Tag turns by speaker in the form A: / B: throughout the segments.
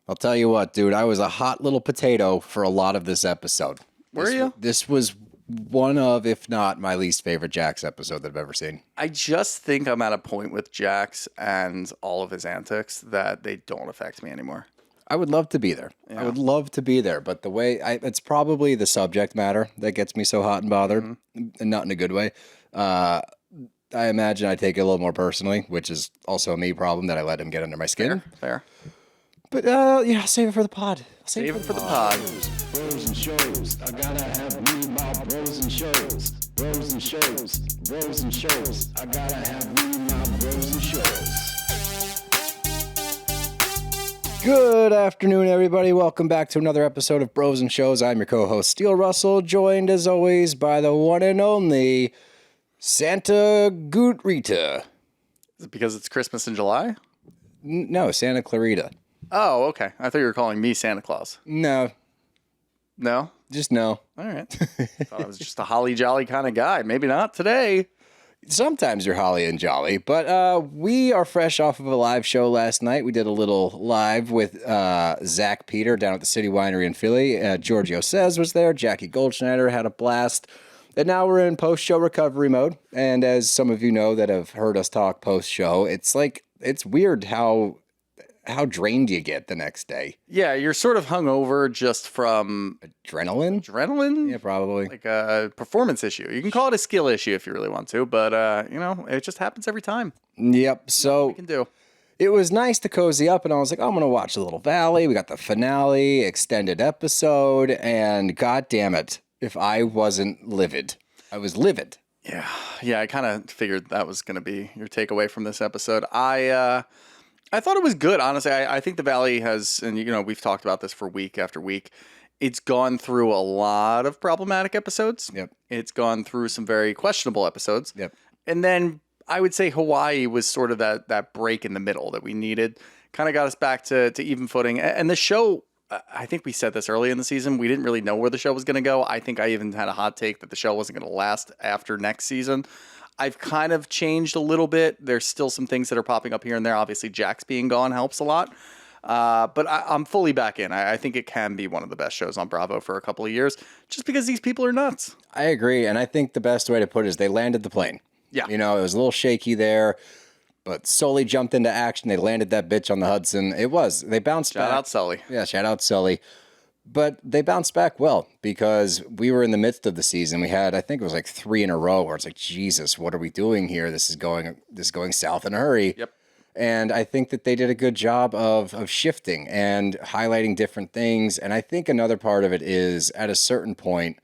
A: I'll tell you what, dude. I was a hot little potato for a lot of this episode.
B: Were you?
A: This was one of, if not my least favorite Jax episode that I've ever seen.
B: I just think I'm at a point with Jax and all of his antics that they don't affect me anymore.
A: I would love to be there. Yeah. I would love to be there, but the way it's probably the subject matter that gets me so hot and bothered, and not in a good way. I imagine I take it a little more personally, which is also a me problem that I let him get under my skin.
B: Fair.
A: But yeah, I'll save it for the pod.
B: Save it for the pod.
C: Bros and shows. I gotta have me my bros and shows. Bros and shows. Bros and shows. I gotta have me my bros and shows.
A: Good afternoon, everybody. Welcome back to another episode of Bros and Shows. I'm your co-host, Steele Russell, joined as always by the one and only Santa Gutrita.
B: Is it because it's Christmas in July?
A: No, Santa Clarita.
B: Oh, okay. I thought you were calling me Santa Claus.
A: No.
B: No?
A: Just no.
B: All right. Thought I was just a holly jolly kind of guy. Maybe not today.
A: Sometimes you're holly and jolly, but we are fresh off of a live show last night. We did a little live with Zach Peter down at the City Winery in Philly. Giorgio Says was there. Jackie Goldschneider had a blast. And now we're in post-show recovery mode. And as some of you know that have heard us talk post-show, it's weird how drained you get the next day.
B: Yeah, you're sort of hungover just from
A: Adrenaline?
B: Adrenaline?
A: Yeah, probably.
B: Like a performance issue. You can call it a skill issue if you really want to, but it just happens every time.
A: Yep. So
B: we can do.
A: It was nice to cozy up, and I was like, I'm going to watch a little Valley. We got the finale, extended episode, and god damn it, if I wasn't livid. I was livid.
B: Yeah, I kind of figured that was going to be your takeaway from this episode. I thought it was good, honestly. I think the Valley has, and we've talked about this for week after week, it's gone through a lot of problematic episodes.
A: Yep.
B: It's gone through some very questionable episodes.
A: Yep.
B: And then I would say Hawaii was sort of that break in the middle that we needed. Kind of got us back to even footing. And the show, I think we said this early in the season, we didn't really know where the show was going to go. I think I even had a hot take that the show wasn't going to last after next season. I've kind of changed a little bit. There's still some things that are popping up here and there. Obviously, Jax being gone helps a lot. But I'm fully back in. I think it can be one of the best shows on Bravo for a couple of years, just because these people are nuts.
A: I agree. And I think the best way to put it is they landed the plane.
B: Yeah.
A: It was a little shaky there, but Sully jumped into action. They landed that bitch on the Hudson. They bounced back.
B: Shout out Sully.
A: Yeah, shout out Sully. But they bounced back well because we were in the midst of the season. We had, I think it was like 3 in a row where it's like, Jesus, what are we doing here? This is going south in a hurry.
B: Yep.
A: And I think that they did a good job of shifting and highlighting different things. And I think another part of it is at a certain point,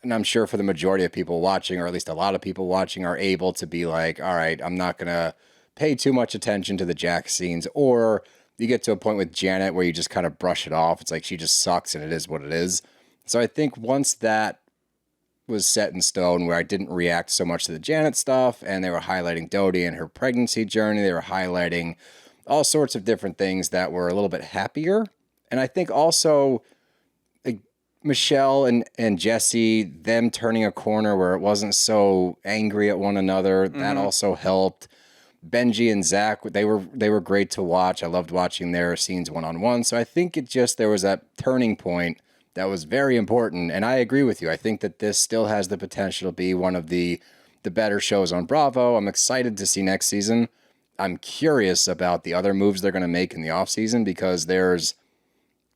A: and I'm sure for the majority of people watching, or at least a lot of people watching, are able to be like, all right, I'm not going to pay too much attention to the Jax scenes, or you get to a point with Janet where you just kind of brush it off. It's like she just sucks and it is what it is. So I think once that was set in stone, where I didn't react so much to the Janet stuff, and they were highlighting Dodie and her pregnancy journey, they were highlighting all sorts of different things that were a little bit happier. And I think also like Michelle and Jesse, them turning a corner where it wasn't so angry at one another, that also helped. Benji and Zach, they were great to watch. I loved watching their scenes one-on-one. So I think there was that turning point that was very important. And I agree with you. I think that this still has the potential to be one of the better shows on Bravo. I'm excited to see next season. I'm curious about the other moves they're going to make in the offseason because there's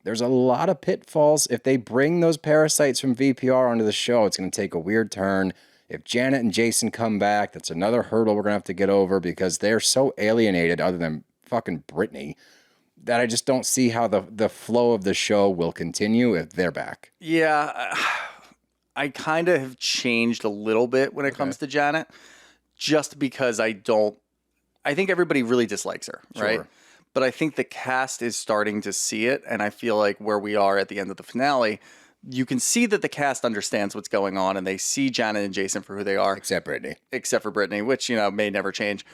A: a lot of pitfalls. If they bring those parasites from VPR onto the show, it's going to take a weird turn. If Janet and Jason come back, that's another hurdle we're going to have to get over because they're so alienated, other than fucking Brittany, that I just don't see how the flow of the show will continue if they're back.
B: Yeah, I kind of have changed a little bit when it comes to Janet, just because I think everybody really dislikes her, right?
A: Sure.
B: But I think the cast is starting to see it, and I feel like where we are at the end of the finale, you can see that the cast understands what's going on, and they see Janet and Jason for who they are.
A: Except for Brittany,
B: which, may never change.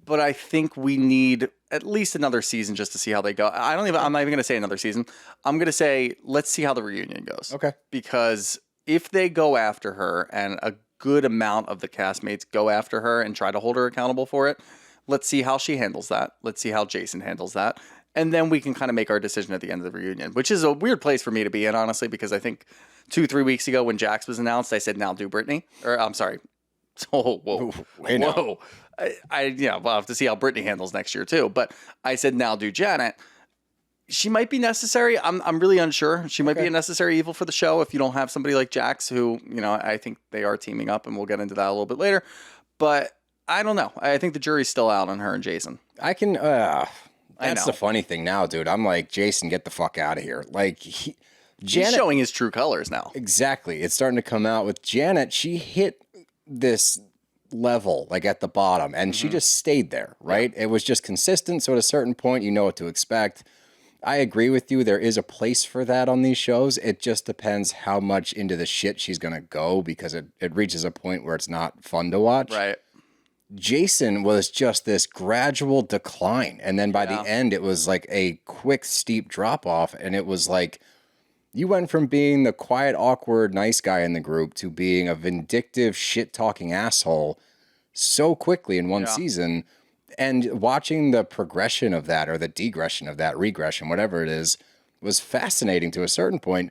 B: But I think we need at least another season just to see how they go. I'm not even going to say another season. I'm going to say, let's see how the reunion goes.
A: Okay.
B: Because if they go after her and a good amount of the castmates go after her and try to hold her accountable for it, let's see how she handles that. Let's see how Jason handles that. And then we can kind of make our decision at the end of the reunion, which is a weird place for me to be in, honestly, because I think 2-3 weeks ago when Jax was announced, I said, now do Brittany. Or, I'm sorry. Oh, whoa.
A: Wait, no.
B: Whoa. We'll have to see how Brittany handles next year, too. But I said, now do Janet. She might be necessary. I'm really unsure. She might be a necessary evil for the show if you don't have somebody like Jax, who, I think they are teaming up, and we'll get into that a little bit later. But I don't know. I think the jury's still out on her and Jason.
A: That's the funny thing now, dude. I'm like, Jason, get the fuck out of here. Like,
B: He's
A: Janet,
B: showing his true colors now.
A: exactly. It's starting to come out with Janet. She hit this level, like at the bottom, and she just stayed there, right? It was just consistent. So at a certain point, you know what to expect. I agree with you. There is a place for that on these shows. It just depends how much into the shit she's going to go, because it reaches a point where it's not fun to watch.
B: Right.
A: Jason was just this gradual decline. And then by the end, it was like a quick, steep drop off. And it was like, you went from being the quiet, awkward, nice guy in the group to being a vindictive, shit-talking asshole so quickly in one season. And watching the progression of that, or the degression of that, regression, whatever it is, was fascinating to a certain point.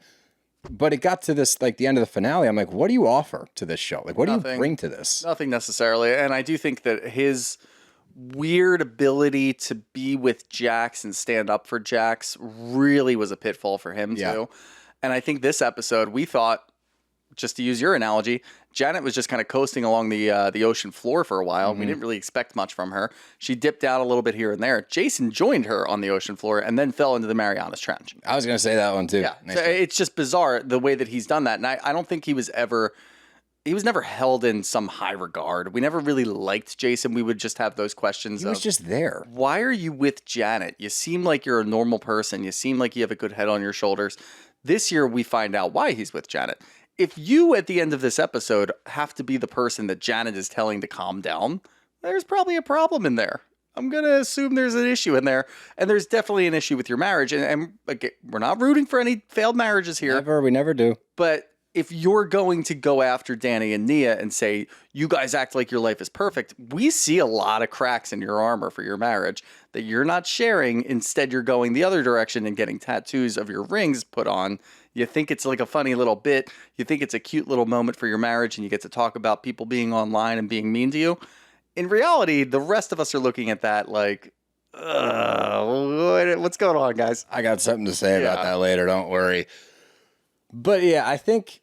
A: But it got to this, like the end of the finale. I'm like, what do you offer to this show? Like, what do you bring to this?
B: Nothing necessarily. And I do think that his weird ability to be with Jax and stand up for Jax really was a pitfall for him too. And I think this episode, we thought, just to use your analogy, Janet was just kind of coasting along the ocean floor for a while. We didn't really expect much from her. She dipped out a little bit here and there. Jason joined her on the ocean floor and then fell into the Marianas Trench.
A: I was going to say that one too.
B: Yeah,
A: Nice
B: so it's just bizarre the way that he's done that. And I don't think he was never held in some high regard. We never really liked Jason. We would just have those questions.
A: He was just there.
B: Why are you with Janet? You seem like you're a normal person. You seem like you have a good head on your shoulders. This year, we find out why he's with Janet. If you, at the end of this episode, have to be the person that Janet is telling to calm down, there's probably a problem in there. I'm going to assume there's an issue in there. And there's definitely an issue with your marriage. And we're not rooting for any failed marriages here.
A: We never do.
B: But if you're going to go after Danny and Nia and say, you guys act like your life is perfect, we see a lot of cracks in your armor for your marriage that you're not sharing. Instead, you're going the other direction and getting tattoos of your rings put on. You think it's like a funny little bit. You think it's a cute little moment for your marriage, and you get to talk about people being online and being mean to you. In reality, the rest of us are looking at that like, what's going on, guys?
A: I got something to say about that later. Don't worry. But yeah, I think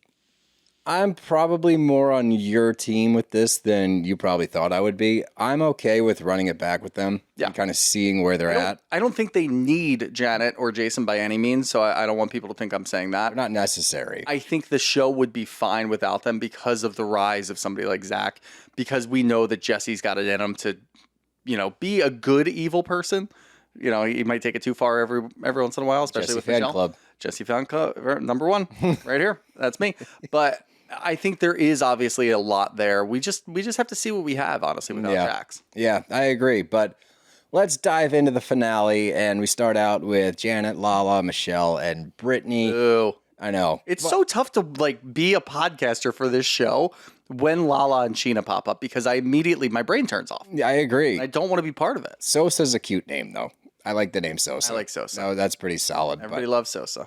A: I'm probably more on your team with this than you probably thought I would be. I'm okay with running it back with them and kind of seeing where they're at.
B: I don't think they need Janet or Jason by any means, so I don't want people to think I'm saying that.
A: They're not necessary.
B: I think the show would be fine without them because of the rise of somebody like Zach, because we know that Jesse's got it in him to, be a good evil person. He might take it too far every once in a while, especially
A: Jesse
B: with
A: Fan
B: Michelle.
A: Club.
B: Jesse Fan Club, number one, right here. That's me. But I think there is obviously a lot there. We just have to see what we have, honestly, without Jax.
A: Yeah, I agree. But let's dive into the finale, and we start out with Janet, Lala, Michelle, and Brittany.
B: Ooh.
A: I know.
B: It's so tough to be a podcaster for this show when Lala and Scheana pop up, because my brain turns off.
A: Yeah, I agree.
B: I don't want to be part of it.
A: Sosa's a cute name, though. I like the name Sosa.
B: I like Sosa.
A: No, that's pretty solid.
B: Everybody loves Sosa.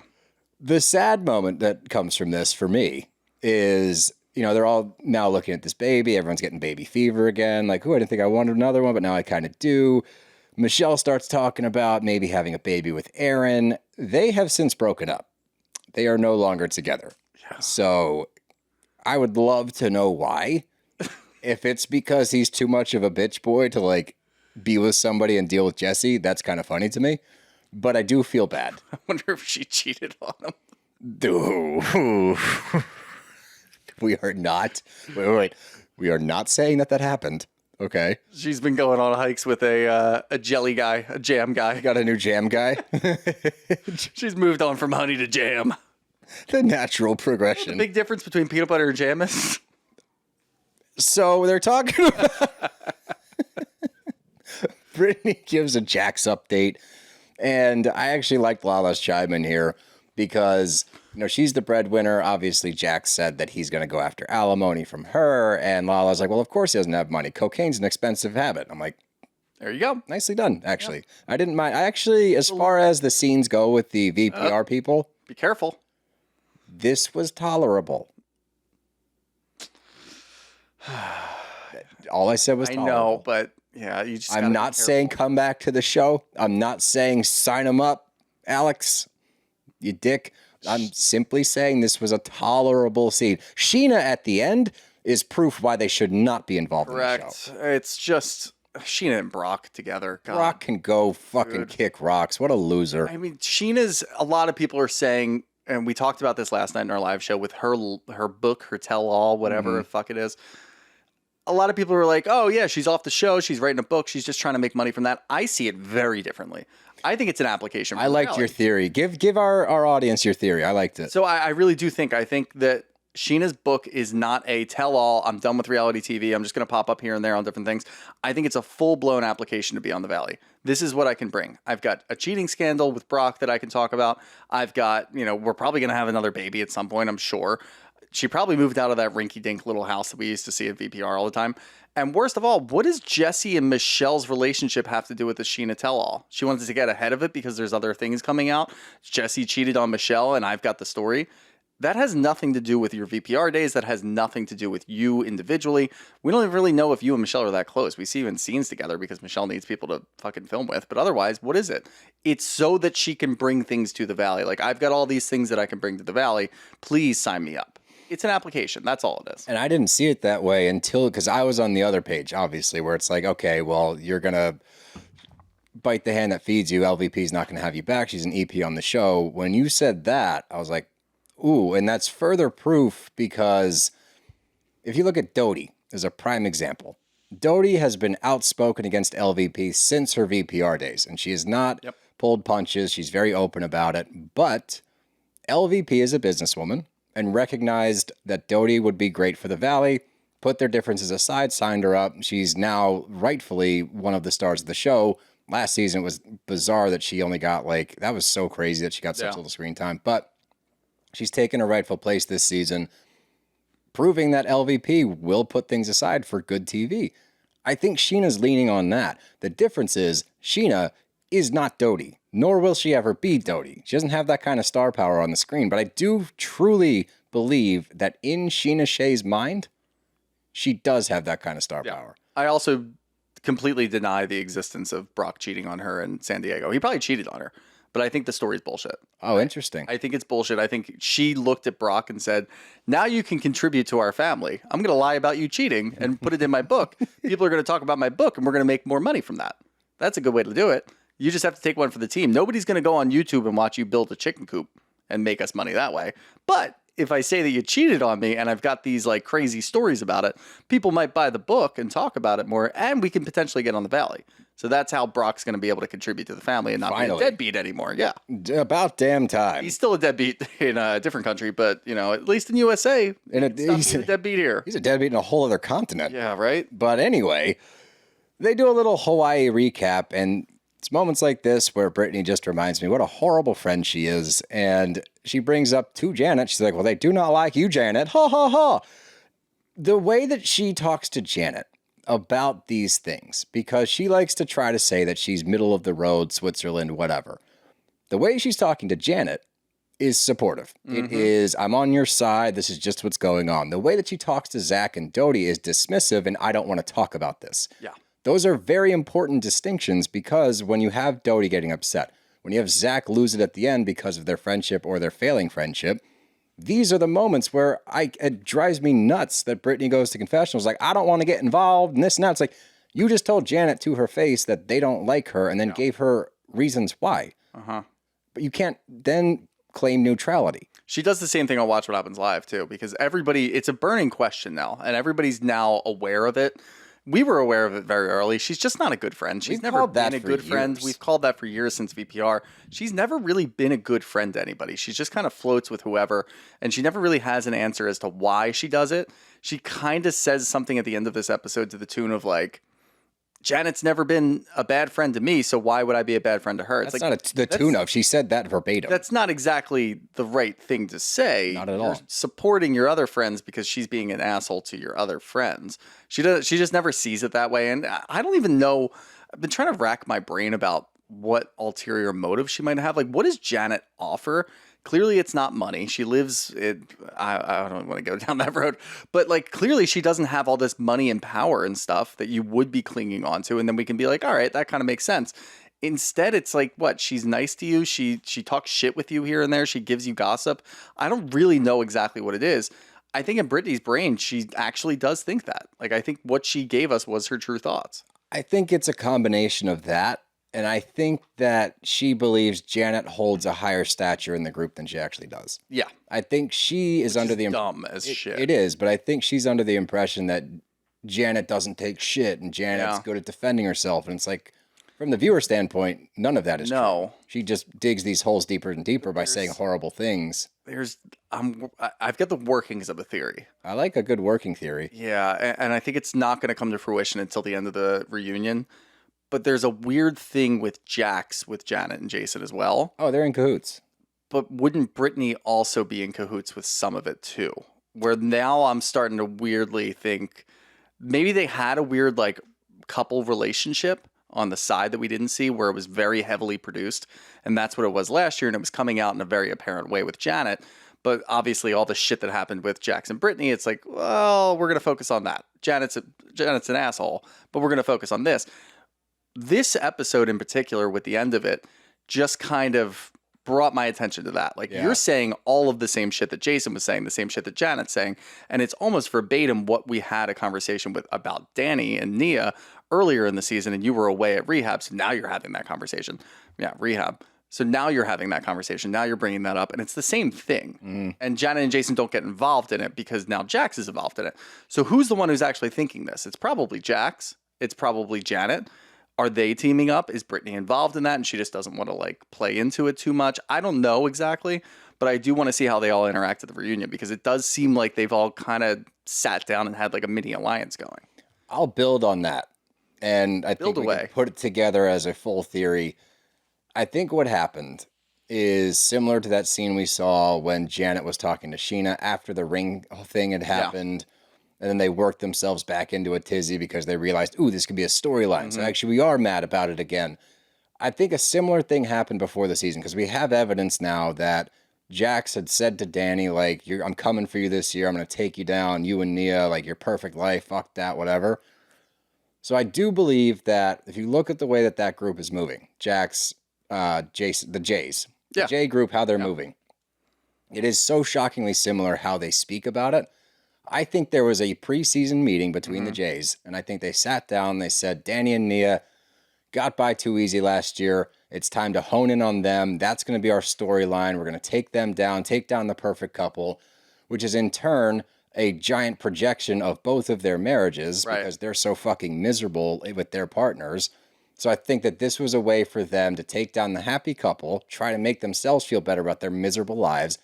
A: The sad moment that comes from this for me is, they're all now looking at this baby. Everyone's getting baby fever again. Like, I didn't think I wanted another one, but now I kind of do. Michelle starts talking about maybe having a baby with Aaron. They have since broken up. They are no longer together. Yeah. So I would love to know why. If it's because he's too much of a bitch boy to be with somebody and deal with Jesse, that's kind of funny to me. But I do feel bad.
B: I wonder if she cheated on him.
A: Dude. We are not. Wait. We are not saying that happened. Okay.
B: She's been going on hikes with a jelly guy, a jam guy.
A: Got a new jam guy.
B: She's moved on from honey to jam.
A: The natural progression.
B: The big difference between peanut butter and jam is?
A: So they're talking about... Brittany gives a Jax update. And I actually liked Lala's chime in here because, she's the breadwinner. Obviously, Jax said that he's going to go after alimony from her. And Lala's like, well, of course he doesn't have money. Cocaine's an expensive habit. I'm like,
B: There you go.
A: Nicely done, actually. I didn't mind. I actually, as far as the scenes go with the VPR people,
B: Be careful.
A: this was tolerable. All I said was
B: I
A: tolerable.
B: know, but yeah, you just.
A: I'm not saying come back to the show. I'm not saying sign him up, Alex, you dick. I'm simply saying this was a tolerable scene. Scheana at the end is proof why they should not be involved in the show.
B: It's just Scheana and Brock together. God.
A: Brock can go fucking kick rocks. What a loser.
B: I mean, Sheena's. A lot of people are saying, and we talked about this last night in our live show with her book, her tell-all, whatever the fuck it is. A lot of people are like, oh yeah, she's off the show. She's writing a book. She's just trying to make money from that. I see it very differently. I think it's an application. For
A: I liked
B: reality.
A: your theory. Give our audience your theory. I liked it.
B: So I really do think. I think that Sheena's book is not a tell-all. I'm done with reality TV. I'm just going to pop up here and there on different things. I think it's a full-blown application to Beyond the Valley. This is what I can bring. I've got a cheating scandal with Brock that I can talk about. I've got, we're probably going to have another baby at some point, I'm sure. She probably moved out of that rinky-dink little house that we used to see at VPR all the time. And worst of all, what does Jesse and Michelle's relationship have to do with the Scheana tell-all? She wanted to get ahead of it because there's other things coming out. Jesse cheated on Michelle, and I've got the story. That has nothing to do with your VPR days. That has nothing to do with you individually. We don't really know if you and Michelle are that close. We see you in scenes together because Michelle needs people to fucking film with. But otherwise, what is it? It's so that she can bring things to the Valley. Like, I've got all these things that I can bring to the Valley. Please sign me up. It's an application. That's all it is.
A: And I didn't see it that way because I was on the other page, obviously, where it's like, okay, well, you're going to bite the hand that feeds you. LVP's not going to have you back. She's an EP on the show. When you said that, I was like, ooh, and that's further proof because if you look at Dodie as a prime example, Dodie has been outspoken against LVP since her VPR days, and she has not pulled punches. She's very open about it, but LVP is a businesswoman and recognized that Dodie would be great for the Valley, put their differences aside, signed her up. She's now rightfully one of the stars of the show. Last season, it was bizarre that she only got that was so crazy that she got such little screen time, but she's taken a rightful place this season, proving that LVP will put things aside for good TV. I think Scheana's leaning on that. The difference is Scheana is not Dodie, nor will she ever be Dodie. She doesn't have that kind of star power on the screen, but I do truly believe that in Scheana Shea's mind, she does have that kind of star power.
B: I also completely deny the existence of Brock cheating on her in San Diego. He probably cheated on her. But I think the story's bullshit.
A: Oh, interesting.
B: I think it's bullshit. I think she looked at Brock and said, now you can contribute to our family. I'm going to lie about you cheating and put it in my book. People are going to talk about my book and we're going to make more money from that. That's a good way to do it. You just have to take one for the team. Nobody's going to go on YouTube and watch you build a chicken coop and make us money that way. But if I say that you cheated on me and I've got these crazy stories about it, people might buy the book and talk about it more, and we can potentially get on the Valley. So that's how Brock's going to be able to contribite to the family and not be a deadbeat anymore. Yeah.
A: About damn time.
B: He's still a deadbeat in a different country, but, at least in USA, he's a deadbeat here.
A: He's a deadbeat in a whole other continent.
B: Yeah, right?
A: But anyway, they do a little Hawaii recap, and it's moments like this where Brittany just reminds me what a horrible friend she is, and she brings up to Janet. She's like, well, they do not like you, Janet. Ha, ha, ha. The way that she talks to Janet about these things, because she likes to try to say that she's middle of the road, Switzerland, whatever. The way she's talking to Janet is supportive. It is, I'm on your side. This is just what's going on. The way that she talks to Zack and Dodie is dismissive, and I don't want to talk about this.
B: Yeah.
A: Those are very important distinctions because when you have Dodie getting upset, when you have Zack lose it at the end because of their friendship or their failing friendship, these are the moments where it drives me nuts that Brittany goes to confessionals like, I don't want to get involved and this and that. It's like, you just told Janet to her face that they don't like her and then gave her reasons why. But you can't then claim neutrality.
B: She does the same thing on Watch What Happens Live, too, because it's a burning question now, and everybody's now aware of it. We were aware of it very early. She's just not a good friend. She's never been a good friend. We've called that for years since VPR. She's never really been a good friend to anybody. She just kind of floats with whoever, and she never really has an answer as to why she does it. She kind of says something at the end of this episode to the tune of Janet's never been a bad friend to me, so why would I be a bad friend to her?
A: That's not the tune of. She said that verbatim.
B: That's not exactly the right thing to say.
A: Not at all.
B: You're supporting your other friends because she's being an asshole to your other friends. She just never sees it that way, and I don't even know. I've been trying to rack my brain about what ulterior motive she might have. Like, what does Janet offer? Clearly, it's not money. She lives it. I don't want to go down that road, but like, clearly, she doesn't have all this money and power and stuff that you would be clinging on to. And then we can be like, all right, that kind of makes sense. Instead, it's like, what? She's nice to you. She talks shit with you here and there. She gives you gossip. I don't really know exactly what it is. I think in Brittany's brain, she actually does think that. Like, I think what she gave us was her true thoughts.
A: I think it's a combination of that. And I think that she believes Janet holds a higher stature in the group than she actually does.
B: Yeah.
A: I think she is under the
B: dumb as shit.
A: It is, but I think she's under the impression that Janet doesn't take shit and Janet's good at defending herself. And it's like, from the viewer standpoint, none of that is true. She just digs these holes deeper and deeper by saying horrible things.
B: I've got the workings of a theory.
A: I like a good working theory.
B: Yeah, and I think it's not going to come to fruition until the end of the reunion. But there's a weird thing with Jax with Janet and Jason as well.
A: Oh, they're in cahoots.
B: But wouldn't Brittany also be in cahoots with some of it too? Where now I'm starting to weirdly think maybe they had a weird like couple relationship on the side that we didn't see, where it was very heavily produced. And that's what it was last year. And it was coming out in a very apparent way with Janet. But obviously all the shit that happened with Jax and Brittany, it's like, well, we're going to focus on that. Janet's an asshole, but we're going to focus on this. This episode in particular, with the end of it, just kind of brought my attention to that. Like, you're saying all of the same shit that Jason was saying, the same shit that Janet's saying, and it's almost verbatim what we had a conversation with about Danny and Nia earlier in the season, and you were away at rehab, so now you're having that conversation. Yeah, rehab. So now you're having that conversation. Now you're bringing that up, and it's the same thing. And Janet and Jason don't get involved in it because now Jax is involved in it. So who's the one who's actually thinking this? It's probably Jax. It's probably Janet. Are they teaming up? Is Brittany involved in that and she just doesn't want to like play into it too much? I don't know exactly, but I do want to see how they all interact at the reunion because it does seem like they've all kind of sat down and had like a mini alliance going.
A: I'll build on that. And I think we can put it together as a full theory. I think what happened is similar to that scene we saw when Janet was talking to Scheana after the ring thing had happened. Yeah. And then they worked themselves back into a tizzy because they realized, ooh, this could be a storyline. So actually we are mad about it again. I think a similar thing happened before the season because we have evidence now that Jax had said to Danny, like, I'm coming for you this year. I'm going to take you down, you and Nia, like your perfect life. Fuck that, whatever. So I do believe that if you look at the way that that group is moving, Jax, Jason, the Jays, the J group, how they're moving, it is so shockingly similar how they speak about it. I think there was a preseason meeting between the Jays, and I think they sat down, they said, Danny and Nia got by too easy last year. It's time to hone in on them. That's going to be our storyline. We're going to take them down, take down the perfect couple, which is in turn a giant projection of both of their marriages because they're so fucking miserable with their partners. So I think that this was a way for them to take down the happy couple, try to make themselves feel better about their miserable lives.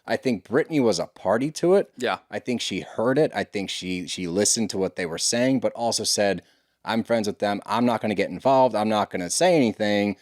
A: I think Brittany was a party to it. Yeah. I think she heard it. I think she listened to what they were saying, but also said, I'm friends with them. I'm not going to get involved. I'm not going to say anything,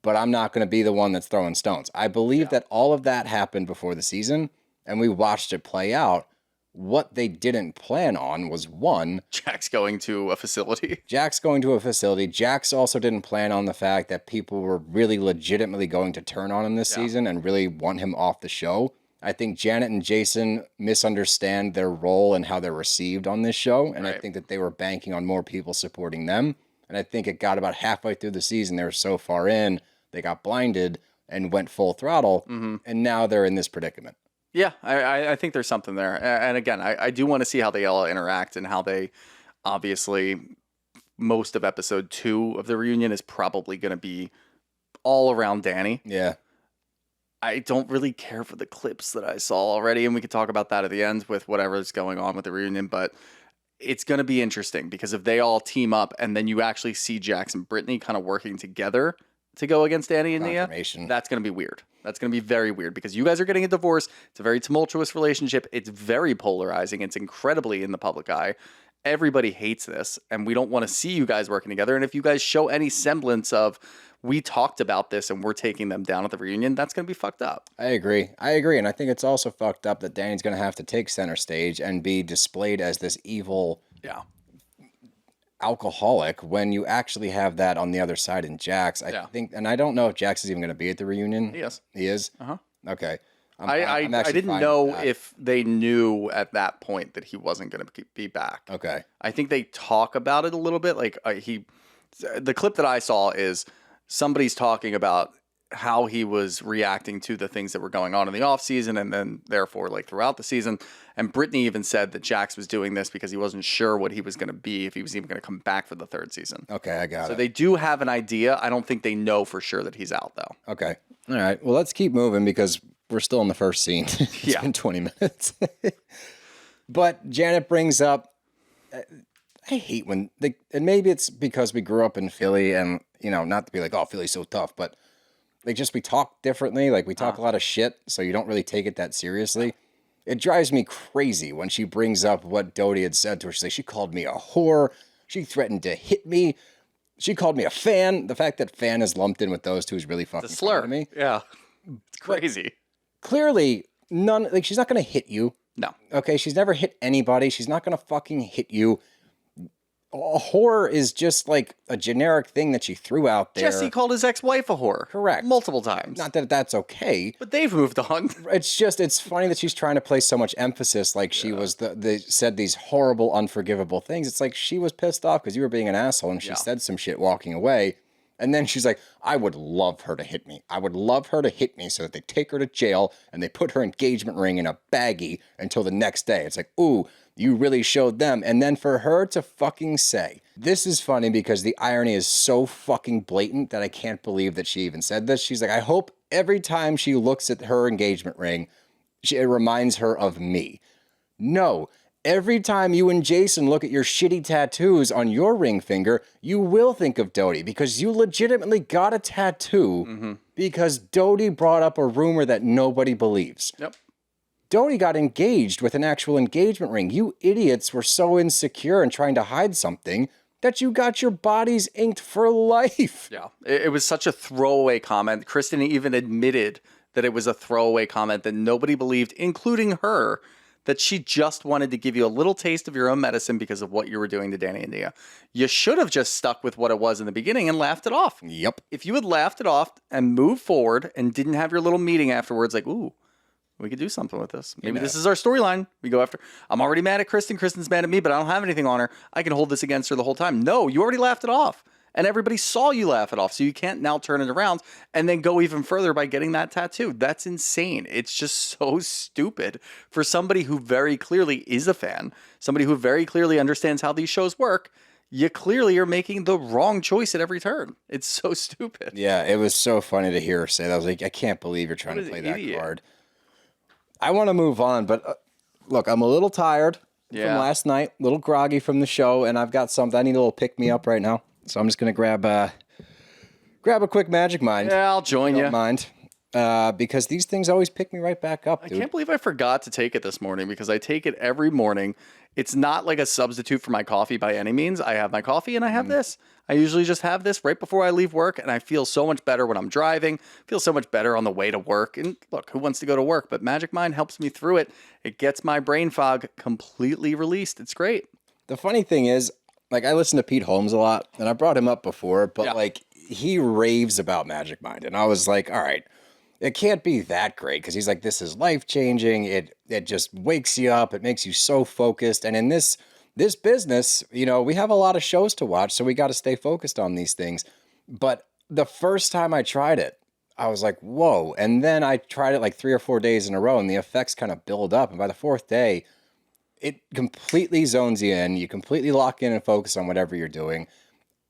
A: but I'm not going to be the one that's throwing stones. I believe that all of that happened before the season, and we watched it play out. What they didn't plan on was one,
B: Jax going to a facility.
A: Jax going to a facility. Jax also didn't plan on the fact that people were really legitimately going to turn on him this season and really want him off the show. I think Janet and Jason misunderstand their role and how they're received on this show. And I think that they were banking on more people supporting them. And I think it got about halfway through the season. They were so far in, they got blinded and went full throttle. And now they're in this predicament.
B: Yeah, I think there's something there. And again, I do want to see how they all interact and how they, obviously, most of episode 2 of the reunion is probably going to be all around Danny.
A: Yeah.
B: I don't really care for the clips that I saw already, and we could talk about that at the end with whatever's going on with the reunion, but it's going to be interesting because if they all team up and then you actually see Jax and Brittany kind of working together to go against Danny and Nia, that's going to be weird. That's going to be very weird because you guys are getting a divorce. It's a very tumultuous relationship. It's very polarizing. It's incredibly in the public eye. Everybody hates this, and we don't want to see you guys working together. And if you guys show any semblance of, we talked about this and we're taking them down at the reunion, that's going to be fucked up.
A: I agree. And I think it's also fucked up that Danny's going to have to take center stage and be displayed as this evil alcoholic when you actually have that on the other side in Jax. I think, and I don't know if Jax is even going to be at the reunion.
B: Yes.
A: He is?
B: Uh-huh.
A: Okay.
B: I didn't know if they knew at that point that he wasn't going to be back.
A: Okay.
B: I think they talk about it a little bit. Like the clip that I saw is somebody's talking about how he was reacting to the things that were going on in the off season and then therefore like throughout the season. And Brittany even said that Jax was doing this because he wasn't sure what he was going to be, if he was even going to come back for the third season.
A: Okay, I got it.
B: So they do have an idea. I don't think they know for sure that he's out though.
A: Okay. All right. Well, let's keep moving because we're still in the first scene. It's been 20 minutes. But Janet brings up, I hate when, and maybe it's because we grew up in Philly and, you know, not to be like, oh, Philly's so tough, but like just we talk differently. Like we talk a lot of shit, so you don't really take it that seriously. It drives me crazy when she brings up what Dodie had said to her. She's like, she called me a whore. She threatened to hit me. She called me a fan. The fact that fan is lumped in with those two is really fucking
B: The slur.
A: funny to me.
B: Yeah. It's crazy.
A: Clearly, she's not going to hit you.
B: No.
A: Okay, she's never hit anybody. She's not going to fucking hit you. A whore is just like a generic thing that she threw out there.
B: Jesse called his ex-wife a whore.
A: Correct.
B: Multiple times.
A: Not that that's okay.
B: But they've moved on.
A: It's funny that she's trying to place so much emphasis like she was they said these horrible, unforgivable things. It's like she was pissed off because you were being an asshole and she said some shit walking away. And then she's like, I would love her to hit me. I would love her to hit me so that they take her to jail and they put her engagement ring in a baggie until the next day. It's like, ooh, you really showed them. And then for her to fucking say, this is funny because the irony is so fucking blatant that I can't believe that she even said this. She's like, I hope every time she looks at her engagement ring, it reminds her of me. No. Every time you and Jason look at your shitty tattoos on your ring finger, you will think of Dodie because you legitimately got a tattoo because Dodie brought up a rumor that nobody believes.
B: Yep.
A: Dodie got engaged with an actual engagement ring. You idiots were so insecure and trying to hide something that you got your bodies inked for life.
B: Yeah. It was such a throwaway comment. Kristen even admitted that it was a throwaway comment that nobody believed, including her, that she just wanted to give you a little taste of your own medicine because of what you were doing to Danny and Nia. You should have just stuck with what it was in the beginning and laughed it off.
A: Yep.
B: If you had laughed it off and moved forward and didn't have your little meeting afterwards, like, ooh, we could do something with this. Maybe this is our storyline. We go after, I'm already mad at Kristen. Kristen's mad at me, but I don't have anything on her. I can hold this against her the whole time. No, you already laughed it off. And everybody saw you laugh it off. So you can't now turn it around and then go even further by getting that tattoo. That's insane. It's just so stupid for somebody who very clearly is a fan, somebody who very clearly understands how these shows work. You clearly are making the wrong choice at every turn. It's so stupid.
A: Yeah, it was so funny to hear her say that. I was like, I can't believe you're trying to play that card. I want to move on, but look, I'm a little tired from last night, a little groggy from the show, and I've got something. I need a little pick-me-up right now. So I'm just going to grab a quick Magic Mind.
B: Yeah, I'll join you.
A: Don't mind. Because these things always pick me right back up, dude.
B: I can't believe I forgot to take it this morning because I take it every morning. It's not like a substitute for my coffee by any means. I have my coffee and I have this. I usually just have this right before I leave work, and I feel so much better when I'm driving, feel so much better on the way to work. And look, who wants to go to work? But Magic Mind helps me through it. It gets my brain fog completely released. It's great.
A: The funny thing is, like, I listen to Pete Holmes a lot, and I brought him up before, but, like, he raves about Magic Mind. And I was like, all right, it can't be that great, because he's like, this is life-changing. It just wakes you up. It makes you so focused. And in this business, you know, we have a lot of shows to watch, so we got to stay focused on these things. But the first time I tried it, I was like, whoa. And then I tried it like 3 or 4 days in a row, and the effects kind of build up. And by the 4th day, it completely zones you in. You completely lock in and focus on whatever you're doing.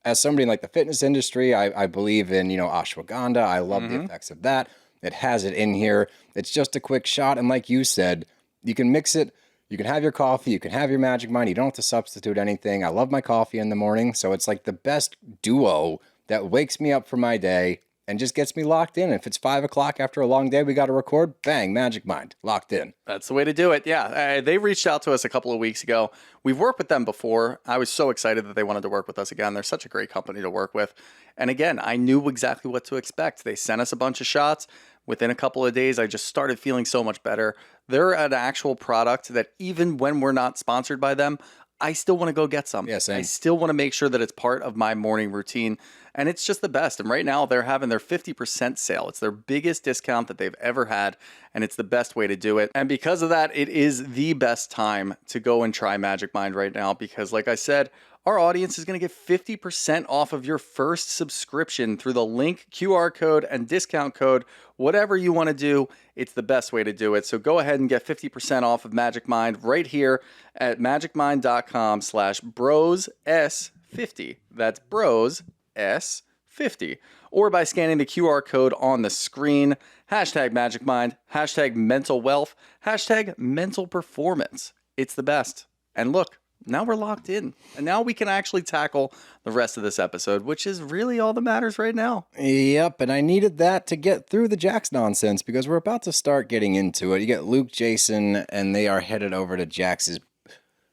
A: As somebody in like the fitness industry, I believe in, you know, ashwagandha. I love the effects of that. It has it in here. It's just a quick shot. And like you said, you can mix it. You can have your coffee. You can have your Magic Mind. You don't have to substitute anything. I love my coffee in the morning. So it's like the best duo that wakes me up for my day and just gets me locked in. If it's 5 o'clock after a long day, we got to record, bang, Magic Mind, locked in.
B: That's the way to do it. Yeah, they reached out to us a couple of weeks ago. We've worked with them before. I was so excited that they wanted to work with us again. They're such a great company to work with. And again, I knew exactly what to expect. They sent us a bunch of shots. Within a couple of days, I just started feeling so much better. They're an actual product that even when we're not sponsored by them, I still want to go get some.
A: Yeah, same.
B: I still want to make sure that it's part of my morning routine. And it's just the best. And right now they're having their 50% sale. It's their biggest discount that they've ever had. And it's the best way to do it. And because of that, it is the best time to go and try Magic Mind right now. Because like I said, our audience is going to get 50% off of your first subscription through the link, QR code, and discount code. Whatever you want to do, it's the best way to do it. So go ahead and get 50% off of Magic Mind right here at magicmind.com/broses50. That's bros S50. Or by scanning the QR code on the screen. Hashtag Magic Mind, hashtag mental wealth, hashtag mental performance. It's the best. And look, now we're locked in. And now we can actually tackle the rest of this episode, which is really all that matters right now.
A: Yep, and I needed that to get through the Jax nonsense because we're about to start getting into it. You get Luke, Jason, and they are headed over to Jax's.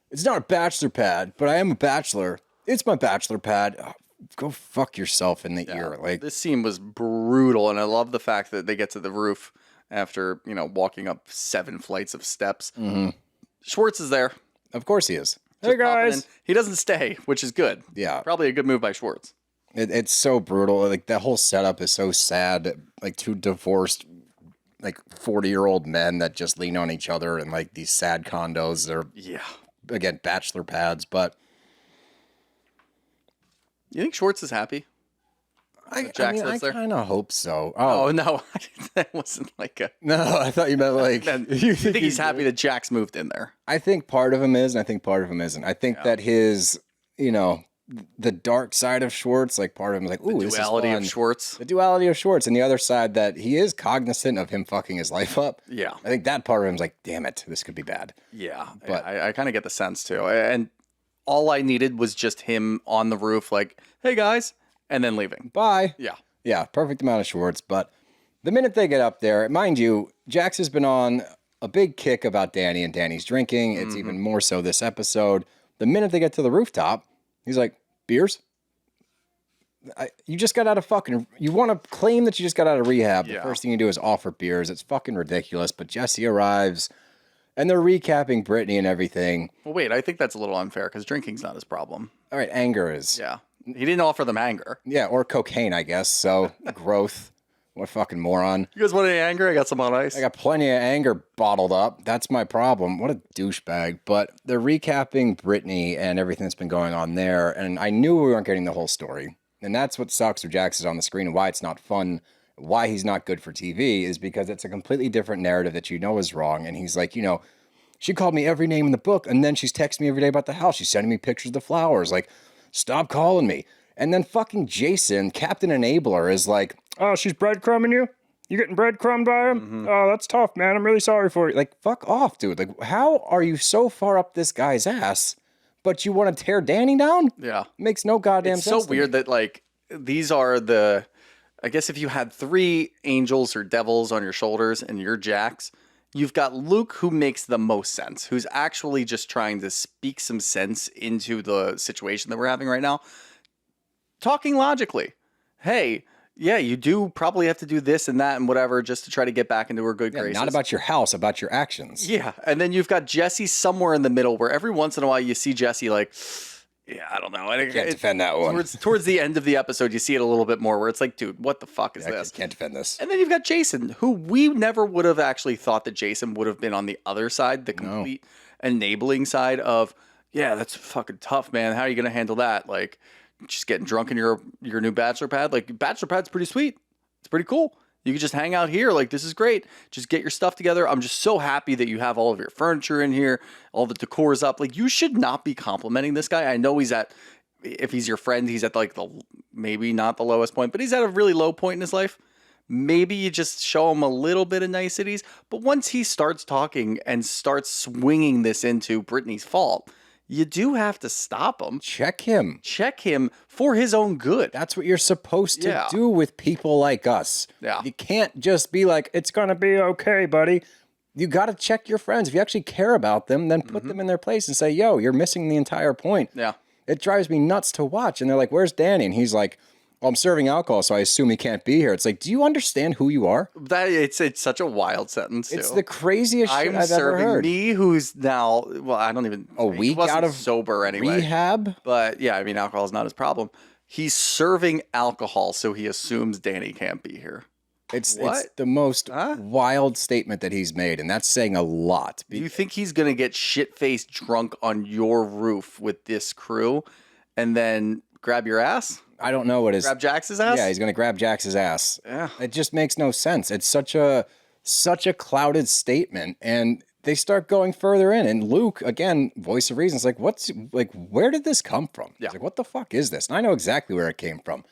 A: It's not a bachelor pad, but I am a bachelor. It's my bachelor pad. Oh, go fuck yourself in the ear. Like,
B: this scene was brutal, and I love the fact that they get to the roof after, walking up 7 flights of steps.
A: Mm-hmm.
B: Schwartz is there.
A: Of course he is.
B: Hey guys, he doesn't stay, which is good.
A: Yeah,
B: probably a good move by Schwartz.
A: It's so brutal. Like that whole setup is so sad. Like 2 divorced, 40-year-old men that just lean on each other in like these sad condos. They're again bachelor pads. But
B: you think Schwartz is happy?
A: I kind of hope so.
B: Oh no, that wasn't like a.
A: No, I thought you meant like.
B: you think he's happy that Jax moved in there?
A: I think part of him is, and I think part of him isn't. I think that his, the dark side of Schwartz, like part of him is like, ooh, this is fun.
B: Duality of Schwartz.
A: The duality of Schwartz, and the other side that he is cognizant of him fucking his life up.
B: Yeah,
A: I think that part of him is like, damn it, this could be bad.
B: Yeah, but I kind of get the sense too, and all I needed was just him on the roof, like, hey guys. And then leaving.
A: Bye.
B: Yeah.
A: Yeah, perfect amount of Schwartz. But the minute they get up there, mind you, Jax has been on a big kick about Danny and Danny's drinking. It's even more so this episode. The minute they get to the rooftop, he's like, beers? You just got out of fucking... You want to claim that you just got out of rehab. The first thing you do is offer beers. It's fucking ridiculous. But Jesse arrives, and they're recapping Brittany and everything.
B: Well, wait, I think that's a little unfair because drinking's not his problem.
A: All right, anger is.
B: Yeah. He didn't offer them anger.
A: Yeah, or cocaine, I guess. So, growth. What a fucking moron.
B: You guys want any anger? I got some on ice.
A: I got plenty of anger bottled up. That's my problem. What a douchebag. But they're recapping Brittany and everything that's been going on there. And I knew we weren't getting the whole story. And that's what sucks with Jax is on the screen and why it's not fun. Why he's not good for TV is because it's a completely different narrative that is wrong. And he's like, she called me every name in the book. And then she's texting me every day about the house. She's sending me pictures of the flowers. Like, stop calling me. And then fucking Jason, Captain Enabler, is like, oh, she's breadcrumbing you? You getting breadcrumbed by him? Mm-hmm. Oh, that's tough, man. I'm really sorry for you. Like, fuck off, dude. Like, how are you so far up this guy's ass, but you want to tear Danny down?
B: Yeah.
A: Makes no goddamn sense.
B: It's so weird that, like, these are I guess if you had 3 angels or devils on your shoulders and you're Jax, you've got Luke, who makes the most sense, who's actually just trying to speak some sense into the situation that we're having right now. Talking logically. Hey, yeah, you do probably have to do this and that and whatever just to try to get back into her good graces.
A: Not about your house, about your actions.
B: Yeah, and then you've got Jesse somewhere in the middle where every once in a while you see Jesse like, yeah, I don't know.
A: I can't defend that one.
B: Towards the end of the episode, you see it a little bit more where it's like, dude, what the fuck is this?
A: I can't defend this.
B: And then you've got Jason, who we never would have actually thought that Jason would have been on the other side, the complete enabling side of, yeah, that's fucking tough, man. How are you going to handle that? Like, just getting drunk in your new bachelor pad. Like, bachelor pad's pretty sweet. It's pretty cool. You can just hang out here. Like, this is great. Just get your stuff together. I'm just so happy that you have all of your furniture in here. All the decor is up. Like, you should not be complimenting this guy. I know if he's your friend, he's at like maybe not the lowest point, but he's at a really low point in his life. Maybe you just show him a little bit of niceties. But once he starts talking and starts swinging this into Brittany's fault, you do have to stop him.
A: Check him
B: for his own good.
A: That's what you're supposed to do with people like us.
B: Yeah.
A: You can't just be like, it's going to be okay, buddy. You got to check your friends. If you actually care about them, then put them in their place and say, yo, you're missing the entire point.
B: Yeah.
A: It drives me nuts to watch. And they're like, where's Danny? And he's like, Well, I'm serving alcohol, so I assume he can't be here. It's like, do you understand who you are?
B: That it's such a wild sentence.
A: It's
B: too.
A: the craziest shit I've ever heard.
B: Me, who's now, well, I don't even
A: A
B: he
A: week
B: wasn't
A: out of
B: sober anyway.
A: rehab?
B: But yeah, I mean, alcohol is not his problem. He's serving alcohol, so he assumes Danny can't be here.
A: It's
B: What?
A: the most wild statement that he's made, and that's saying a lot.
B: Do you think he's gonna get shit-faced drunk on your roof with this crew, and then grab your ass?
A: I don't know what his
B: Grab Jax's ass?
A: Yeah, he's gonna grab Jax's ass.
B: Yeah.
A: It just makes no sense. It's such a clouded statement, and they start going further in. And Luke, again, voice of reason, is like, where did this come from?
B: Yeah.
A: He's like, what the fuck is this? And I know exactly where it came from.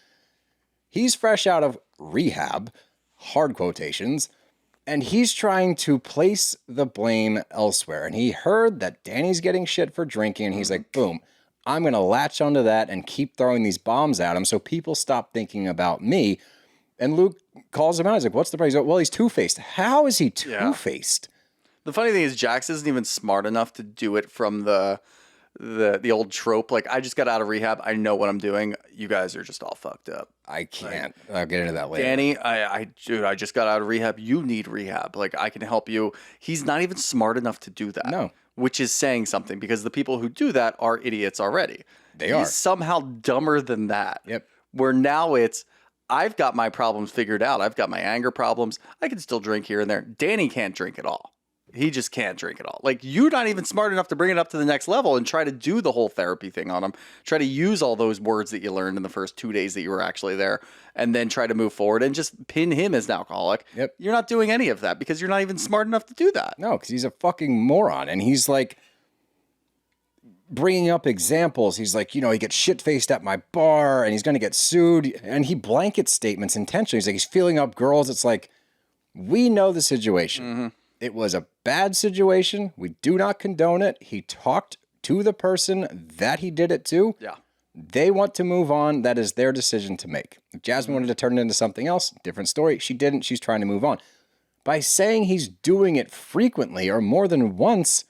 A: He's fresh out of rehab, hard quotations, and he's trying to place the blame elsewhere. And he heard that Danny's getting shit for drinking, and he's like, boom, I'm going to latch onto that and keep throwing these bombs at him so people stop thinking about me. And Luke calls him out. He's like, what's the problem? He's like, well, he's two-faced. How is he two-faced?
B: The funny thing is, Jax isn't even smart enough to do it from the old trope. Like, I just got out of rehab. I know what I'm doing. You guys are just all fucked up.
A: I can't. I'll get into that later.
B: Danny, dude, I just got out of rehab. You need rehab. Like, I can help you. He's not even smart enough to do that.
A: No.
B: Which is saying something, because the people who do that are idiots already.
A: They are.
B: He's somehow dumber than that.
A: Yep.
B: Where now it's, I've got my problems figured out. I've got my anger problems. I can still drink here and there. Danny can't drink at all. He just can't drink at all. Like, you're not even smart enough to bring it up to the next level and try to do the whole therapy thing on him. Try to use all those words that you learned in the first 2 days that you were actually there, and then try to move forward and just pin him as an alcoholic.
A: Yep.
B: You're not doing any of that because you're not even smart enough to do that.
A: No, because he's a fucking moron. And he's like bringing up examples. He's like, he gets shit-faced at my bar and he's going to get sued. And he blankets statements intentionally. He's like, he's feeling up girls. It's like, we know the situation.
B: Mm-hmm.
A: It was a bad situation. We do not condone it. He talked to the person that he did it to.
B: Yeah.
A: They want to move on. That is their decision to make. If Jasmine wanted to turn it into something else, different story. She didn't. She's trying to move on. By saying he's doing it frequently or more than once,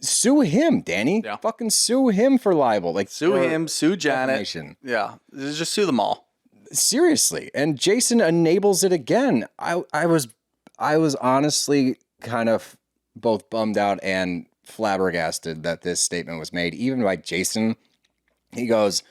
A: sue him, Danny.
B: Yeah.
A: Fucking sue him for libel. Like,
B: Sue
A: for
B: him, sue Janet.
A: defamation.
B: Yeah. Just sue them all.
A: Seriously. And Jason enables it again. I was honestly kind of both bummed out and flabbergasted that this statement was made, even by Jason. He goes,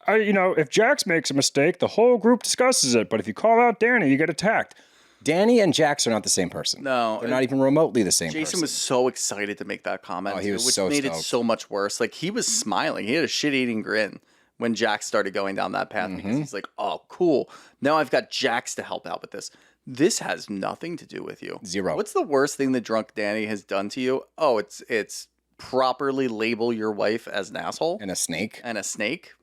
A: if Jax makes a mistake, the whole group discusses it. But if you call out Danny, you get attacked. Danny and Jax are not the same person.
B: No.
A: They're not even remotely the same person.
B: Jason was so excited to make that comment,
A: he was
B: which
A: so
B: made
A: stoked.
B: it so much worse. Like, he was smiling. He had a shit-eating grin when Jax started going down that path because he's like, oh, cool. Now I've got Jax to help out with this. This has nothing to do with you.
A: Zero.
B: What's the worst thing that drunk Danny has done to you? Oh, it's properly label your wife as an asshole.
A: And a snake.
B: And a snake.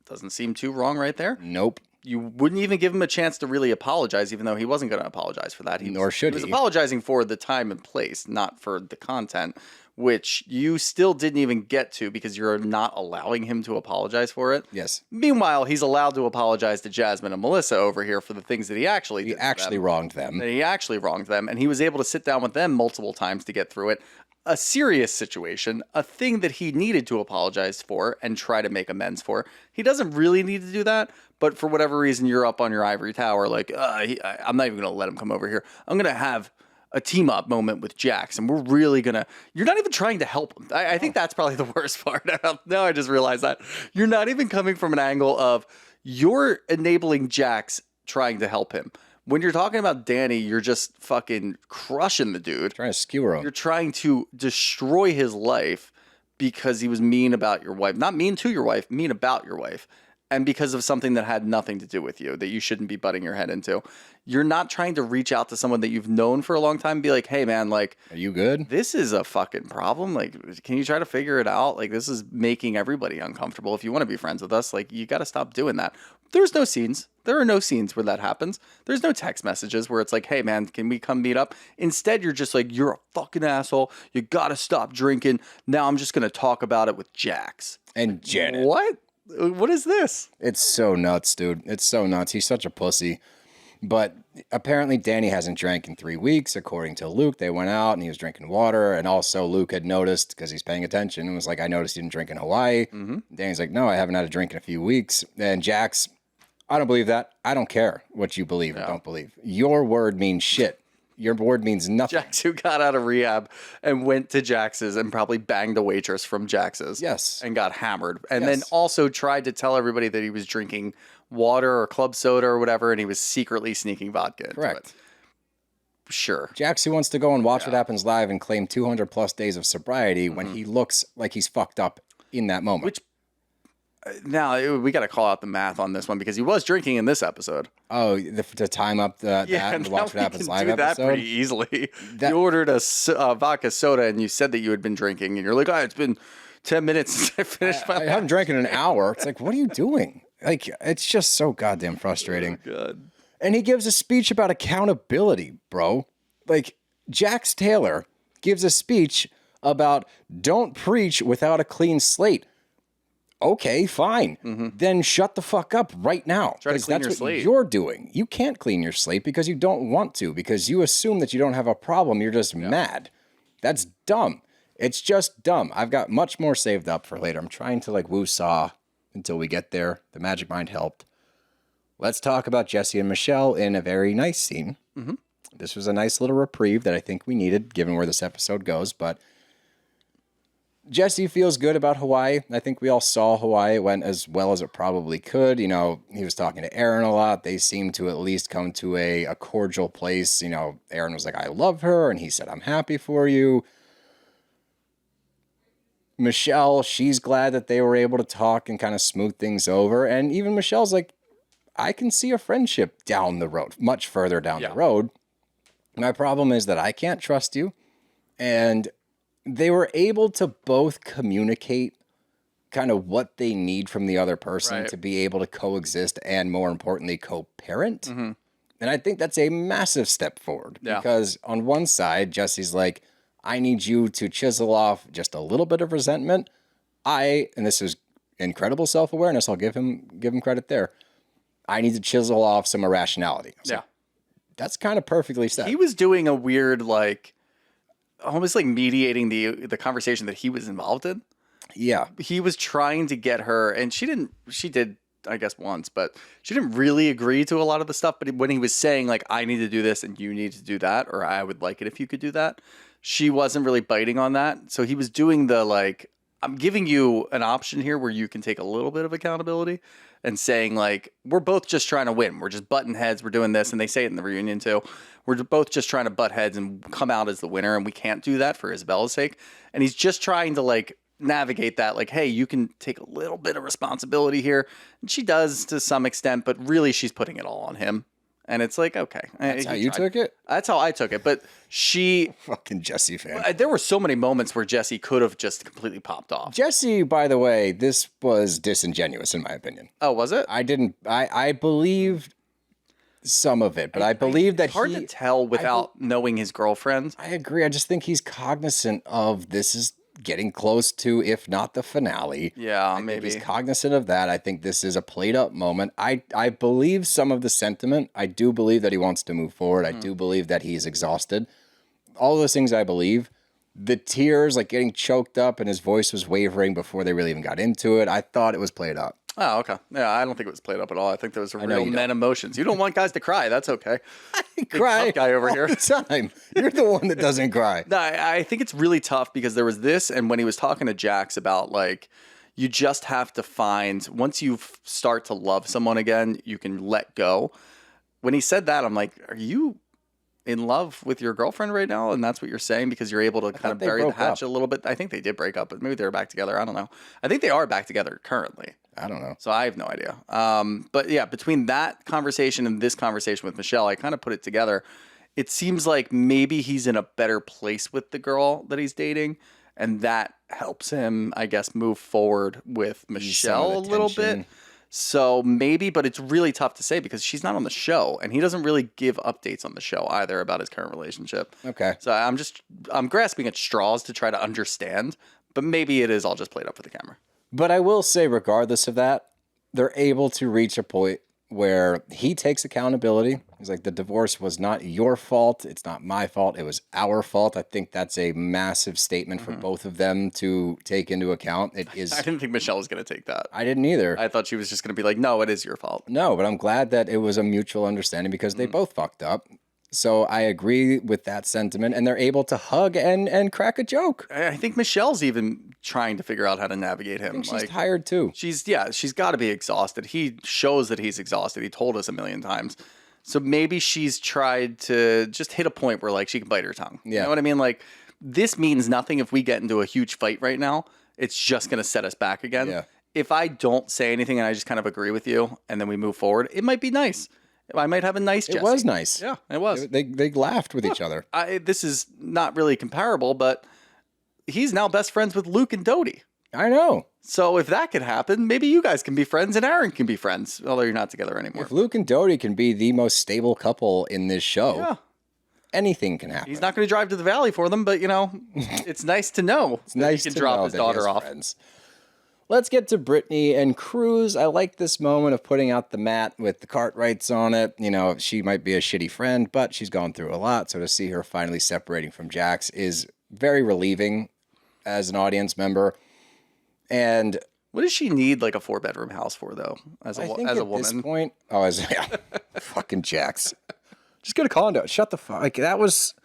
B: Doesn't seem too wrong right there.
A: Nope.
B: You wouldn't even give him a chance to really apologize, even though he wasn't going to apologize for that.
A: Nor should he.
B: He was apologizing for the time and place, not for the content, which you still didn't even get to because you're not allowing him to apologize for it.
A: Yes.
B: Meanwhile, he's allowed to apologize to Jasmine and Melissa over here for the things that he actually did.
A: He actually wronged them.
B: He actually wronged them, and he was able to sit down with them multiple times to get through it. A serious situation, a thing that he needed to apologize for and try to make amends for. He doesn't really need to do that, but for whatever reason, you're up on your ivory tower like, I'm not even going to let him come over here. I'm going to have a team up moment with Jax, and we're really going to... You're not even trying to help him. I think that's probably the worst part. Now I just realized that. You're not even coming from an angle of you're enabling Jax trying to help him. When you're talking about Danny, you're just fucking crushing the dude.
A: Trying to skewer him.
B: You're trying to destroy his life because he was mean about your wife. Not mean to your wife, mean about your wife. And because of something that had nothing to do with you, that you shouldn't be butting your head into. You're not trying to reach out to someone that you've known for a long time and be like, hey, man, like...
A: Are you good?
B: This is a fucking problem. Like, can you try to figure it out? Like, this is making everybody uncomfortable. If you want to be friends with us, like, you got to stop doing that. There's no scenes. There are no scenes where that happens. There's no text messages where it's like, hey, man, can we come meet up? Instead, you're just like, you're a fucking asshole. You got to stop drinking. Now I'm just going to talk about it with Jax.
A: And Janet.
B: What? What is this?
A: It's so nuts, dude. It's so nuts. He's such a pussy. But apparently Danny hasn't drank in 3 weeks. According to Luke, they went out and he was drinking water. And also Luke had noticed, because he's paying attention, and was like, I noticed you didn't drink in Hawaii. Mm-hmm. Danny's like, no, I haven't had a drink in a few weeks. And Jax I don't believe that. I don't care what you believe or don't believe. Your word means shit. Your word means nothing.
B: Jax, who got out of rehab and went to Jax's and probably banged a waitress from Jax's.
A: Yes.
B: And got hammered. And then also tried to tell everybody that he was drinking water or club soda or whatever, and he was secretly sneaking vodka into
A: Correct.
B: it. Sure.
A: Jax, who wants to go and watch what happens live and claim 200 plus days of sobriety when he looks like he's fucked up in that moment.
B: Which, now, we got to call out the math on this one because he was drinking in this episode.
A: Oh, to time up that and to watch what happens live
B: do that
A: episode?
B: pretty easily. You ordered a vodka soda and you said that you had been drinking, and you're like, it's been 10 minutes since I finished my
A: I haven't drank in an hour. It's like, what are you doing? Like, it's just so goddamn frustrating.
B: Oh, God.
A: And he gives a speech about accountability, bro. Like, Jax Taylor gives a speech about don't preach without a clean slate. Okay, fine. Then shut the fuck up right now.
B: Try to
A: Because
B: clean
A: that's
B: your
A: what
B: slate.
A: you're doing. You can't clean your slate because you don't want to, because you assume that you don't have a problem. You're just mad. That's dumb. It's just dumb. I've got much more saved up for later. I'm trying to like woo-saw until we get there. The magic mind helped. Let's talk about Jesse and Michelle in a very nice scene. This was a nice little reprieve that I think we needed, given where this episode goes. But Jesse feels good about Hawaii. I think we all saw Hawaii. It went as well as it probably could. You know, he was talking to Aaron a lot. They seemed to at least come to a cordial place. You know, Aaron was like, I love her. And he said, I'm happy for you. Michelle, she's glad that they were able to talk and kind of smooth things over. And even Michelle's like, I can see a friendship down the road, much further down the road. My problem is that I can't trust you. And they were able to both communicate kind of what they need from the other person to be able to coexist and, more importantly, co-parent. And I think that's a massive step forward because on one side, Jesse's like, I need you to chisel off just a little bit of resentment. And this is incredible self-awareness. I'll give him credit there. I need to chisel off some irrationality. So that's kind of perfectly said.
B: He was doing a weird, like, almost like mediating the conversation that he was involved in.
A: Yeah.
B: He was trying to get her, and she did, I guess, once, but she didn't really agree to a lot of the stuff. But when he was saying, like, I need to do this and you need to do that, or I would like it if you could do that, she wasn't really biting on that. So he was doing the, like, I'm giving you an option here where you can take a little bit of accountability and saying, like, we're both just trying to win. We're just butting heads. We're doing this. And they say it in the reunion, too. We're both just trying to butt heads and come out as the winner. And we can't do that for Isabella's sake. And he's just trying to, like, navigate that. Like, hey, you can take a little bit of responsibility here. And she does to some extent. But really, she's putting it all on him. And it's like, okay.
A: That's how you took it?
B: That's how I took it. But she...
A: Fucking Jesse fan.
B: There were so many moments where Jesse could have just completely popped off.
A: Jesse, by the way, this was disingenuous in my opinion.
B: Oh, was it?
A: I believed some of it, but I believe that
B: it's hard to tell without knowing his girlfriend.
A: I agree. I just think he's cognizant of this is getting close to, if not the finale.
B: Yeah,
A: I
B: maybe.
A: think he's cognizant of that. I think this is a played up moment. I believe some of the sentiment. I do believe that he wants to move forward. I do believe that he's exhausted. All those things I believe. The tears, like getting choked up and his voice was wavering before they really even got into it. I thought it was played up.
B: Oh, okay. Yeah, I don't think it was played up at all. I think there was a
A: know
B: real
A: you
B: men emotions. You don't want guys to cry. That's okay.
A: I cry
B: tough guy over
A: all
B: here.
A: the time. You're the one that doesn't cry.
B: No, I think it's really tough because there was this, and when he was talking to Jax about, like, you just have to find, once you start to love someone again, you can let go. When he said that, I'm like, are you in love with your girlfriend right now? And that's what you're saying because you're able to kind of bury the hatch a little bit. I think they did break up, but maybe they're back together. I don't know. I think they are back together currently.
A: I don't know.
B: So I have no idea. But yeah, between that conversation and this conversation with Michelle, I kind of put it together. It seems like maybe he's in a better place with the girl that he's dating. And that helps him, I guess, move forward with Michelle a little bit. So maybe, but it's really tough to say because she's not on the show and he doesn't really give updates on the show either about his current relationship.
A: Okay.
B: So I'm grasping at straws to try to understand, but maybe it is all just played up for the camera.
A: But I will say, regardless of that, they're able to reach a point where he takes accountability. He's like, the divorce was not your fault. It's not my fault. It was our fault. I think that's a massive statement for both of them to take into account. It is.
B: I didn't think Michelle was going to take that.
A: I didn't either.
B: I thought she was just going to be like, no, it is your fault.
A: No, but I'm glad that it was a mutual understanding because they both fucked up. So I agree with that sentiment, and they're able to hug and crack a joke.
B: I think Michelle's even trying to figure out how to navigate him.
A: I think she's tired too.
B: She's got to be exhausted. He shows that he's exhausted. He told us a million times. So maybe she's tried to just hit a point where like she can bite her tongue.
A: Yeah.
B: You know what I mean? Like this means nothing if we get into a huge fight right now. It's just going to set us back again.
A: Yeah.
B: If I don't say anything and I just kind of agree with you and then we move forward, it might be nice. I might have a nice Jesse.
A: It was nice.
B: Yeah, it was.
A: They laughed with each other.
B: This is not really comparable, but he's now best friends with Luke and Dodie.
A: I know.
B: So if that could happen, maybe you guys can be friends and Aaron can be friends, although you're not together anymore.
A: If Luke and Dodie can be the most stable couple in this show, anything can happen.
B: He's not going to drive to the valley for them, but, you know, it's nice to know
A: It's nice
B: he can
A: to
B: drop
A: know
B: his
A: that he
B: daughter
A: has
B: off.
A: friends. Let's get to Brittany and Cruz. I like this moment of putting out the mat with the Cartwrights on it. You know, she might be a shitty friend, but she's gone through a lot. So to see her finally separating from Jax is very relieving as an audience member. And
B: What does she need like a 4-bedroom house for, though, as a
A: I think
B: as a
A: at
B: woman?
A: this point, fucking Jax. Just get a condo. Shut the fuck. Like that was,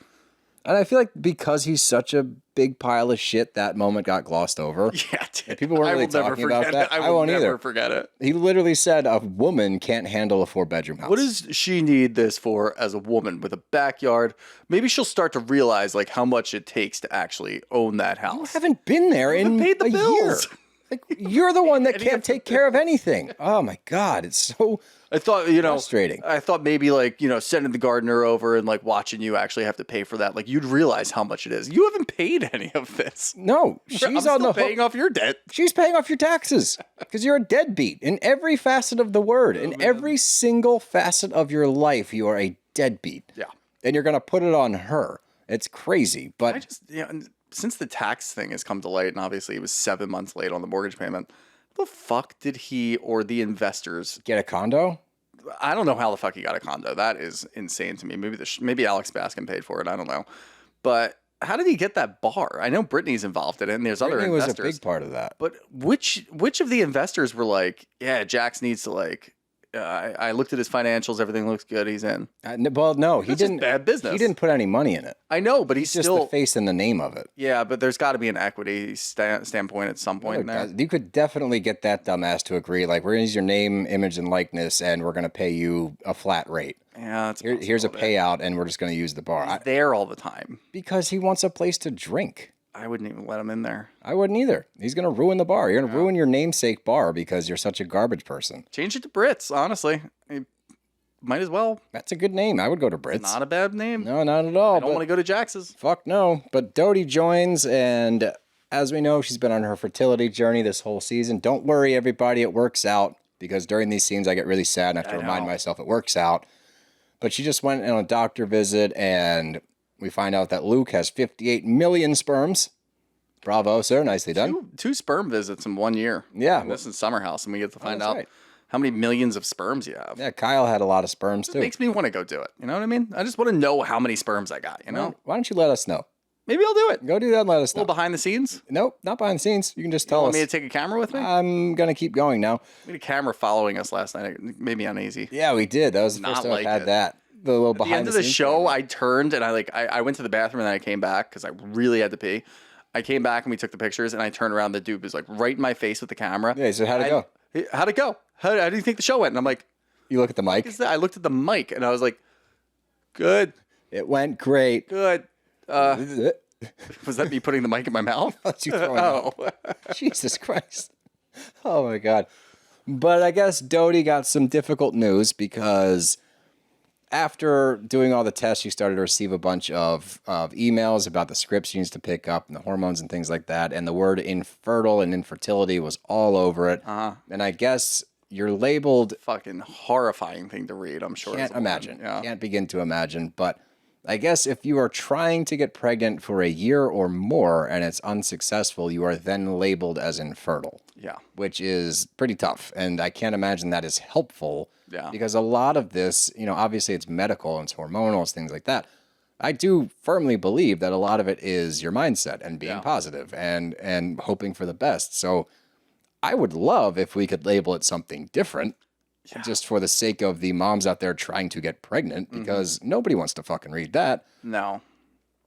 A: and I feel like because he's such a big pile of shit, that moment got glossed over.
B: Yeah, dude.
A: People weren't really talking about that.
B: I won't
A: either.
B: never forget it.
A: He literally said a woman can't handle a 4-bedroom house.
B: What does she need this for as a woman with a backyard? Maybe she'll start to realize like how much it takes to actually own that
A: You
B: house.
A: haven't been there in
B: paid the
A: a
B: bills.
A: year. Like you're the one that can't take care of anything. Oh my God, it's so
B: I thought, you know,
A: frustrating.
B: I thought maybe like, you know, sending the gardener over and like watching you actually have to pay for that. Like you'd realize how much it is. You haven't paid any of this.
A: No,
B: I'm
A: she's
B: still
A: on the
B: paying
A: hook.
B: off your debt.
A: She's paying off your taxes because you're a deadbeat in every facet of the word. In every single facet of your life, you are a deadbeat.
B: Yeah.
A: And you're going to put it on her. It's crazy. But
B: I just, yeah, and since the tax thing has come to light, and obviously he was 7 months late on the mortgage payment, the fuck did he or the investors?
A: get a condo?
B: I don't know how the fuck he got a condo. That is insane to me. Maybe Alex Baskin paid for it. I don't know. But how did he get that bar? I know Brittany's involved in it, and there's other
A: Brittany was
B: investors.
A: a big part of that.
B: But which of the investors were like, yeah, Jax needs to like, I looked at his financials, everything looks good, he's in.
A: Well, no, he
B: That's just
A: didn't.
B: bad business.
A: He didn't put any money in it.
B: I know, but he's
A: Just
B: still
A: the face and the name of it.
B: Yeah, but there's got to be an equity standpoint at some point in there.
A: You could definitely get that dumbass to agree. Like, we're going to use your name, image, and likeness, and we're going to pay you a flat rate.
B: Yeah, that's
A: Here's a payout, and we're just going to use the bar.
B: He's there all the time.
A: Because he wants a place to drink.
B: I wouldn't even let him in there.
A: I wouldn't either. He's going to ruin the bar. You're going to ruin your namesake bar because you're such a garbage person.
B: Change it to Brits, honestly. Might as well.
A: That's a good name. I would go to Brits.
B: Not a bad name.
A: No, not at all.
B: I don't want to go to Jax's.
A: Fuck no. But Dodie joins, and as we know, she's been on her fertility journey this whole season. Don't worry, everybody. It works out. Because during these scenes, I get really sad and I have to remind myself it works out. But she just went on a doctor visit, and we find out that Luke has 58 million sperms. Bravo, sir. Nicely done.
B: Two sperm visits in 1 year.
A: Yeah.
B: And this is Summer House, and we get to find
A: that's
B: out
A: right.
B: how many millions of sperms you have.
A: Yeah, Kyle had a lot of sperms,
B: It
A: too.
B: makes me want to go do it. You know what I mean? I just want to know how many sperms I got, you know?
A: Why don't you let us know?
B: Maybe I'll do it.
A: Go do that and let us
B: A
A: know.
B: little behind the scenes.
A: Nope, not behind the scenes. You can just
B: You
A: tell
B: want
A: us.
B: me to take a camera with me?
A: I'm going to keep going now.
B: We had a camera following us last night. It made me uneasy.
A: Yeah, we did. That was the
B: Not
A: first time
B: like
A: I've had
B: it.
A: that. The little
B: At the
A: behind
B: end of the
A: scenes
B: show,
A: camera.
B: I turned and I went to the bathroom and then I came back because I really had to pee. I came back and we took the pictures and I turned around. The dude was like right in my face with the camera.
A: Yeah, he said, how'd it go?
B: How'd it go? How do you think the show went? And I'm like,
A: You look at the mic.
B: is that? I looked at the mic and I was like, good,
A: It went great.
B: good.
A: That's
B: Was that me putting the mic in my mouth?
A: you throwing up.
B: Oh,
A: Jesus Christ. Oh my God. But I guess Dodie got some difficult news because after doing all the tests, she started to receive a bunch of emails about the scripts she needs to pick up and the hormones and things like that. And the word infertile and infertility was all over it. And I guess you're labeled,
B: fucking horrifying thing to read. I'm sure.
A: can't
B: as a woman.
A: imagine.
B: Yeah.
A: Can't begin to imagine. But I guess if you are trying to get pregnant for a year or more and it's unsuccessful, you are then labeled as infertile.
B: Yeah.
A: Which is pretty tough. And I can't imagine that is helpful.
B: Yeah.
A: Because a lot of this, obviously it's medical and it's hormonal, it's things like that. I do firmly believe that a lot of it is your mindset and being positive and hoping for the best. So I would love if we could label it something different. Yeah. Just for the sake of the moms out there trying to get pregnant, because nobody wants to fucking read that.
B: No.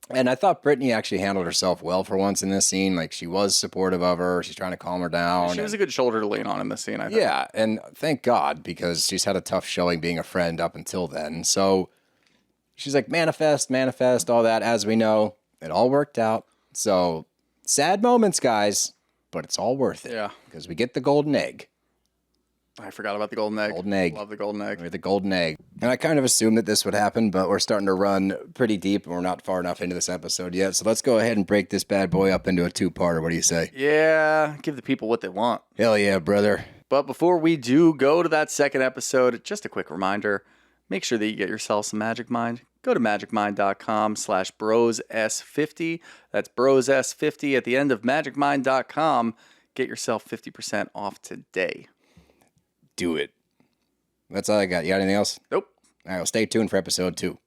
A: And I thought Brittany actually handled herself well for once in this scene. Like, she was supportive of her. She's trying to calm her down.
B: She was a good shoulder to lean on in this scene, I think.
A: Yeah, and thank God, because she's had a tough showing being a friend up until then. So she's like, manifest, all that. As we know, it all worked out. So sad moments, guys, but it's all worth it.
B: Yeah.
A: Because we get the golden egg.
B: I forgot about the golden egg.
A: Golden egg.
B: Love the golden egg.
A: The golden egg. And I kind of assumed that this would happen, but we're starting to run pretty deep and we're not far enough into this episode yet. So let's go ahead and break this bad boy up into a two-parter. What do you say?
B: Yeah, give the people what they want.
A: Hell yeah, brother.
B: But before we do go to that second episode, just a quick reminder, make sure that you get yourself some Magic Mind. Go to magicmind.com/brosS50. That's brosS50 at the end of magicmind.com. Get yourself 50% off today.
A: Do it. That's all I got. You got anything else?
B: Nope.
A: All right, well, stay tuned for episode 2.